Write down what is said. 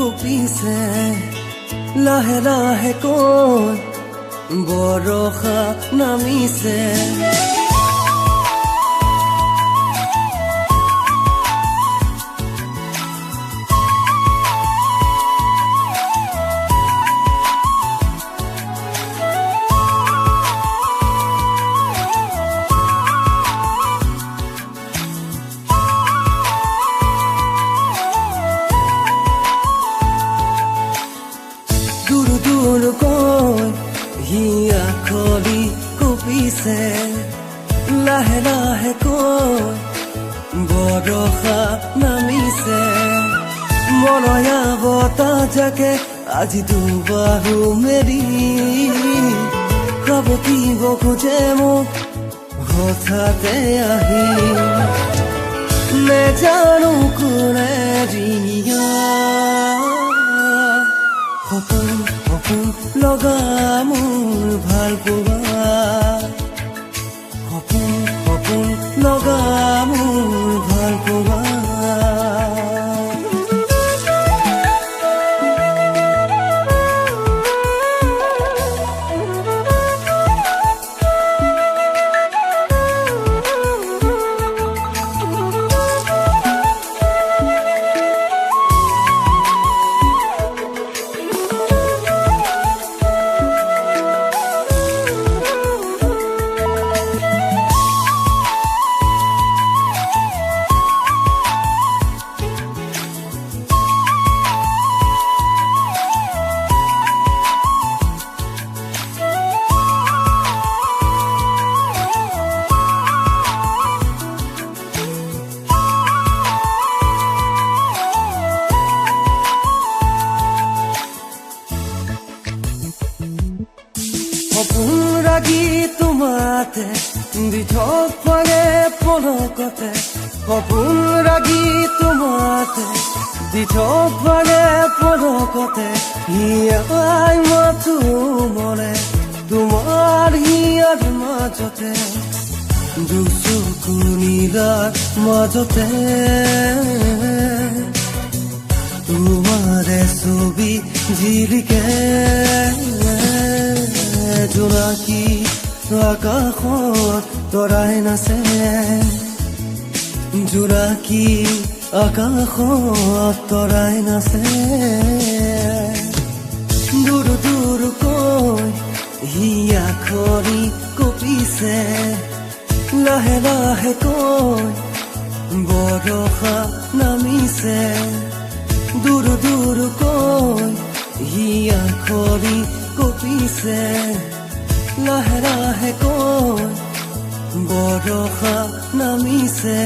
কঁপিছে লাহে লাহে কৈ বৰষা নামিছে হিয়া খলি কঁপিছে লাহে লাহে কৈ বৰষা নামিছে মনয়া বতাহ জাকে আজি দুবাহু মেলি খাবতিব খোজে মোক হঠাতে আহি নেজানো কোনে দিয়া সপোন সপোন লগা মোৰ ভাল পোৱা সপোন সপোন লগা মোৰ ভাল পোৱা সপোন ৰাগি তোমাতে দিঠক পাৰে পলকতে সপোন ৰাগি তোমাতে দিঠক পাৰে পলকতে হিয়াই মাথো মনে তোমাৰ হিয়াৰ মাজতে দুচকু নীলাৰ মাজতে তোমাৰে ছবি জিলিকে জোনাকী আকাশত তৰাই নাচে জোনাকী আকাশত তৰাই নাচে দূৰ দূৰকৈ হিয়া খৰি কঁপিছে লাহে লাহে কৈ বৰষা নামিছে দূৰ দূৰকৈ হিয়া খৰি কঁপিছে লাহে লাহে কৈ বৰষা নামিছে